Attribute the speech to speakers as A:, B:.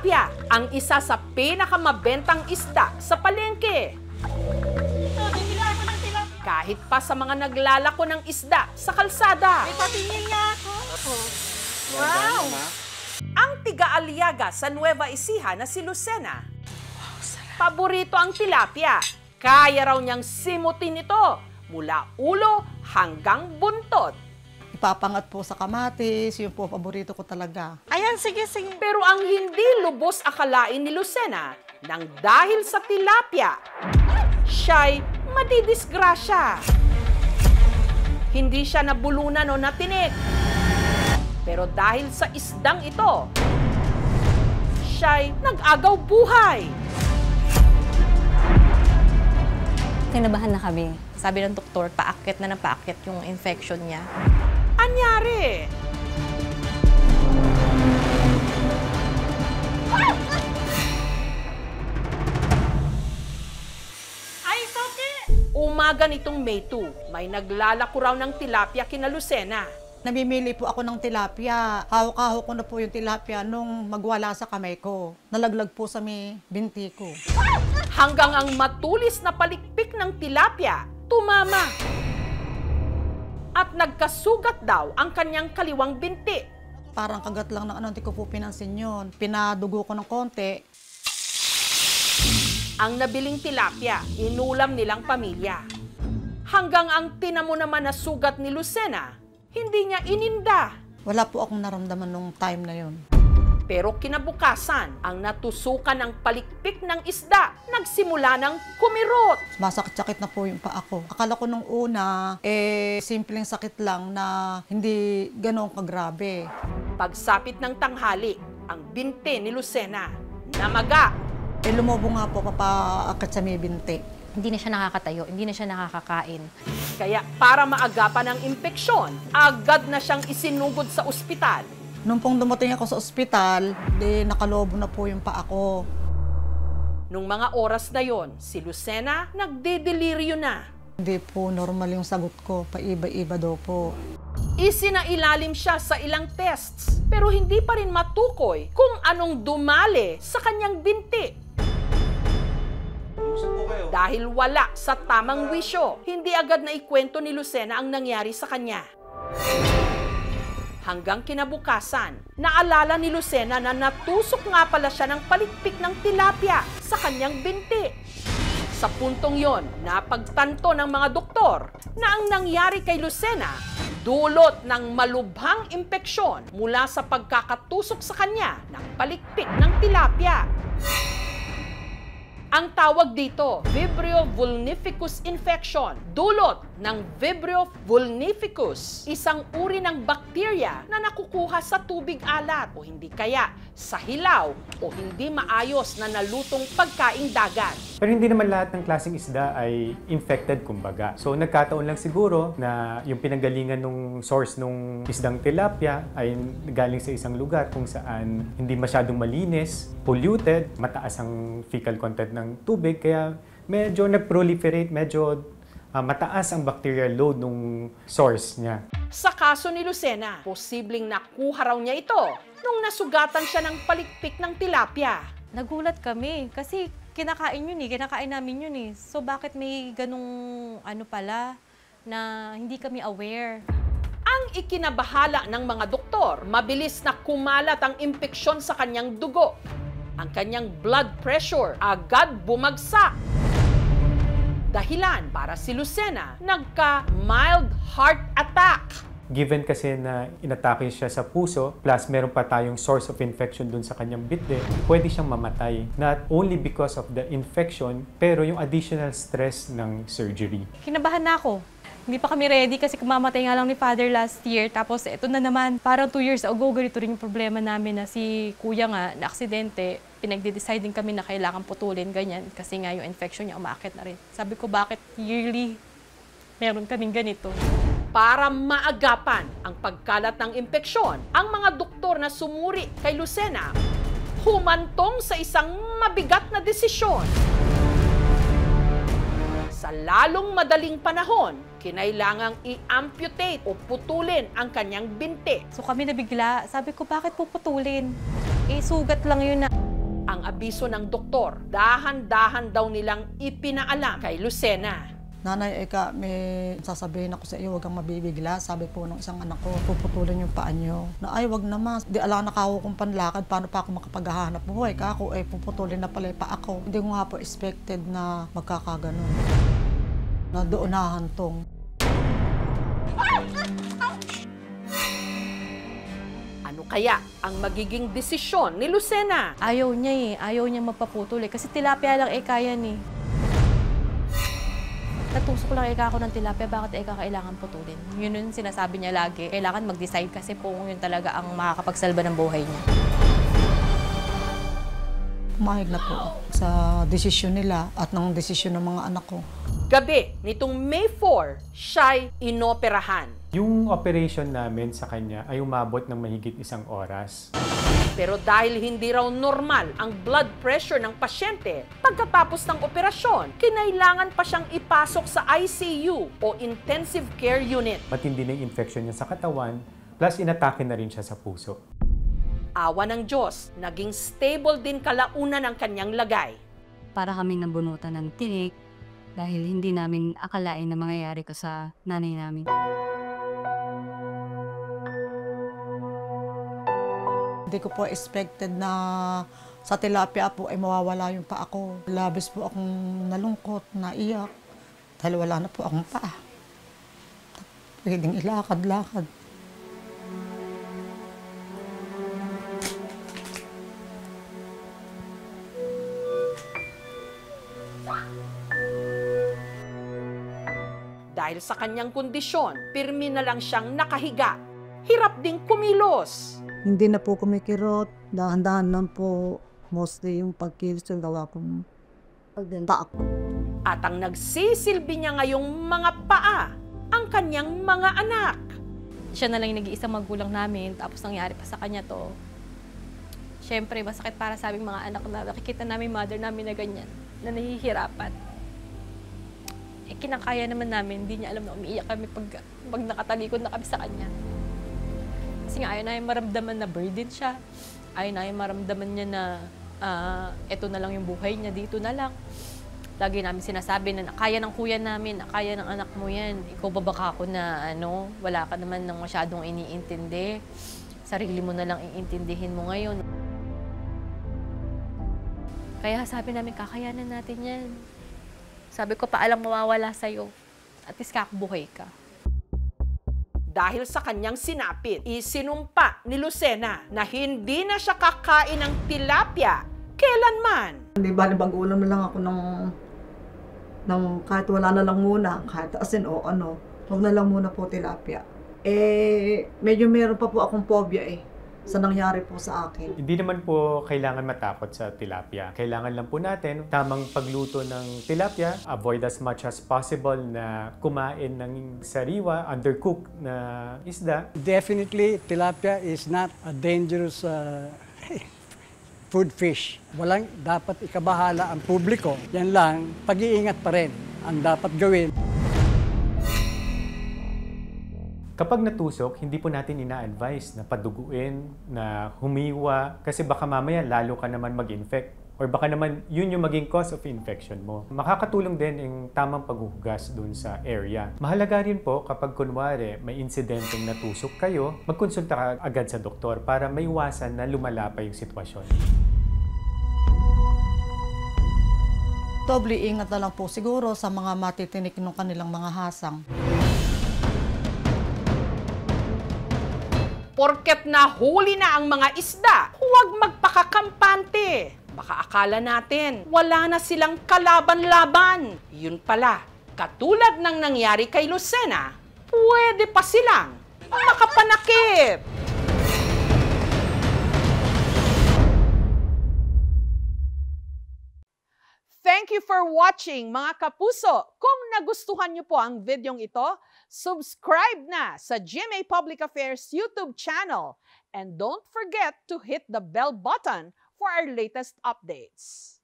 A: tilapia ang isa sa pinakamabentang isda sa palengke. Kahit pa sa mga naglalako ng isda sa kalsada.
B: May patingin nga ako.
A: Wow! Ang tiga-Aliaga sa Nueva Ecija na si Lucena, paborito ang tilapia. Kaya raw niyang simutin ito mula ulo hanggang buntot.
C: Ipapangat po sa kamatis, yun po, paborito ko talaga.
B: Ayan, sige, sige.
A: Pero ang hindi lubos akalain ni Lucena, nang dahil sa tilapia, siya'y madidisgrasya. Hindi siya nabulunan o natinik. Pero dahil sa isdang ito, siya'y nag-agaw buhay.
D: Kinabahan na kami. Sabi ng doktor, paakit na ng paakit yung infection niya.
A: Anyari?
B: Ay, soke!
A: Umaga nitong May 2, may naglalako raw ng tilapia kina Lucena.
C: Namimili po ako ng tilapia. Hawak-hawak ko na po yung tilapia nung magwala sa kamay ko. Nalaglag po sa may binti ko.
A: Hanggang ang matulis na palikpik ng tilapia, tumama. At nagkasugat daw ang kanyang kaliwang binti.
C: Parang kagat lang ng ano, hindi ko po pinansin yun. Pinadugo ko ng konti.
A: Ang nabiling tilapia, inulam nilang pamilya. Hanggang ang tinamo naman na sugat ni Lucena, hindi niya ininda.
C: Wala po akong naramdaman nung time na yun.
A: Pero kinabukasan, ang natusukan ng palikpik ng isda, nagsimula ng kumirot.
C: Masakit-sakit na po yung paa ko. Akala ko nung una, simpleng sakit lang na hindi gano'ng kagrabe.
A: Pagsapit ng tanghali, ang binti ni Lucena, namaga.
C: Lumobo nga po kapaakat sa may binti.
D: Hindi na siya nakakatayo, hindi na siya nakakakain.
A: Kaya para maagapan ang impeksyon, agad na siyang isinugod sa ospital.
C: Nung pong dumating ako sa ospital, nakalobo na po yung paa ko.
A: Nung mga oras na yon, si Lucena nagdedeliryo na.
C: Hindi po normal yung sagot ko, paiba-iba daw po.
A: Isinailalim siya sa ilang tests, pero hindi pa rin matukoy kung anong dumali sa kanyang binti. Dahil wala sa tamang wisyo, hindi agad na ikwento ni Lucena ang nangyari sa kanya. Hanggang kinabukasan, naalala ni Lucena na natusok nga pala siya ng palikpik ng tilapia sa kanyang binti. Sa puntong yon, napagtanto ng mga doktor na ang nangyari kay Lucena dulot ng malubhang impeksyon mula sa pagkakatusok sa kanya ng palikpik ng tilapia. Ang tawag dito, Vibrio vulnificus infection, dulot ng Vibrio vulnificus, isang uri ng bakterya na nakukuha sa tubig alat o hindi kaya sa hilaw o hindi maayos na nalutong pagkaing dagat.
E: Pero hindi naman lahat ng klaseng isda ay infected, kumbaga. So nagkataon lang siguro na yung pinanggalingan ng source ng isdang tilapia ay galing sa isang lugar kung saan hindi masyadong malinis, polluted, mataas ang fecal content ng tubig, kaya medyo nag-proliferate, medyo mataas ang bacterial load ng source niya.
A: Sa kaso ni Lucena, posibleng nakuha raw niya ito nung nasugatan siya ng palikpik ng tilapia.
D: Nagulat kami kasi kinakain namin yun eh. So bakit may ganung ano pala na hindi kami aware?
A: Ang ikinabahala ng mga doktor, mabilis na kumalat ang impeksyon sa kanyang dugo. Ang kanyang blood pressure agad bumagsak. Dahilan para si Lucena nagka-mild heart attack.
E: Given kasi na inatake siya sa puso, plus meron pa tayong source of infection dun sa kanyang bitde, pwede siyang mamatay. Not only because of the infection, pero yung additional stress ng surgery.
D: Kinabahan na ako. Hindi pa kami ready kasi kumamatay nga lang ni Father last year. Tapos ito na naman, parang 2 years ago, ganito rin yung problema namin na si Kuya nga, na-aksidente. Pinagde-decide din kami na kailangan putulin, ganyan. Kasi nga yung infection niya umaakit na rin. Sabi ko, bakit yearly meron kaming ganito?
A: Para maagapan ang pagkalat ng impeksyon, ang mga doktor na sumuri kay Lucena humantong sa isang mabigat na desisyon. Sa lalong madaling panahon, kinailangang i-amputate o putulin ang kanyang binti.
D: So kami nabigla. Sabi ko, bakit puputulin? Eh, sugat lang yun na.
A: ang abiso ng doktor, dahan-dahan daw nilang ipinaalam kay Lucena.
C: Nanay, Eka, may sasabihin ako sa iyo, huwag kang mabibigla. Sabi po ng isang anak ko, puputulin yung paa niyo. Na ay, wag naman. Di ala nakako kong panlakad, paano pa ako makapaghahanap buhay? Kako, puputulin na pala yung paa ko. Hindi ko nga po expected na magkakaganon. Na doon nahantong.
A: Ano kaya ang magiging desisyon ni Lucena?
D: Ayaw niya ayaw niya magpaputol kasi tilapia lang eka yan Natusok lang eka ako ng tilapia, bakit eka kailangan putulin? Yun yung sinasabi niya lagi. Kailangan mag-decide kasi po yun talaga ang makakapagsalba ng buhay niya.
C: Pumayag na po sa desisyon nila at ng desisyon ng mga anak ko.
A: Gabi nitong May 4, siya'y inoperahan.
E: Yung operation namin sa kanya ay umabot ng mahigit 1 oras.
A: Pero dahil hindi raw normal ang blood pressure ng pasyente, pagkatapos ng operasyon, kinailangan pa siyang ipasok sa ICU o Intensive Care Unit.
E: Matindi na yung infection niya sa katawan, plus inatake na rin siya sa puso.
A: Awa ng Diyos, naging stable din kalaunan ang kanyang lagay.
F: Para kaming nabunutan ng tinik dahil hindi namin akalain na mangyayari ko sa nanay namin.
C: Hindi ko po expected na sa tilapia po ay mawawala yung paa ko. Labis po akong nalungkot, naiyak, dahil wala na po akong paa. Pwedeng ilakad-lakad.
A: Dahil sa kanyang kondisyon, pirmi na lang siyang nakahiga. Hirap ding kumilos.
G: Hindi na po kumikirot, dahan-dahan lang po. Mostly yung pagkilos yung gawa kong pagdanta ako.
A: At ang nagsisilbi niya ngayong mga paa, ang kanyang mga anak.
D: Siya na lang yung nag-iisang magulang namin, tapos nangyari pa sa kanya to. Siyempre, masakit para sa aming mga anak na nakikita namin mother namin na ganyan, na nahihirapan. Kinakaya naman namin, hindi niya alam na umiiyak kami pag nakatalikod na kami sa kanya. Kasi nga ayaw na yung maramdaman na burden siya. Ayaw na yung maramdaman niya na eto na lang yung buhay niya, dito na lang. Lagi namin sinasabi na kaya ng kuya namin, kaya ng anak mo yan. Ikaw ba baka ako na wala ka naman ng masyadong iniintindi. Sarili mo na lang iintindihin mo ngayon. Kaya sabi namin, kakayanan natin yan. Sabi ko, paalang mawawala sa'yo. At least kakabuhay ka.
A: Dahil sa kanyang sinapit, isinumpa ni Lucena na hindi na siya kakain ng tilapia kailanman.
G: Hindi ba, bagulam na lang ako ng kahit wala na lang muna, kahit asin o huwag na lang muna po tilapia. Medyo meron pa po akong phobia sa nangyari po sa akin.
E: Hindi naman po kailangan matakot sa tilapia. Kailangan lang po natin tamang pagluto ng tilapia. Avoid as much as possible na kumain ng sariwa, undercooked na isda.
H: Definitely, tilapia is not a dangerous food fish. Walang dapat ikabahala ang publiko. Yan lang, pag-iingat pa rin ang dapat gawin.
E: Kapag natusok, hindi po natin ina-advise na paduguin, na humiwa, kasi baka mamaya lalo ka naman mag-infect. Or baka naman yun yung maging cause of infection mo. Makakatulong din yung tamang paghuhugas dun sa area. Mahalaga rin po kapag kunwari may insidenteng natusok kayo, magkonsulta ka agad sa doktor para maiwasan na lumala pa yung sitwasyon.
C: Doble ingat na lang po siguro sa mga matitinik ng kanilang mga hasang.
A: Porket nahuli na ang mga isda, huwag magpakakampante. Baka akala natin, wala na silang kalaban-laban. Yun pala, katulad ng nangyari kay Lucena, pwede pa silang makapanakip. Thank you for watching, mga kapuso. Kung nagustuhan niyo po ang videong ito, subscribe na sa GMA Public Affairs YouTube channel. And don't forget to hit the bell button for our latest updates.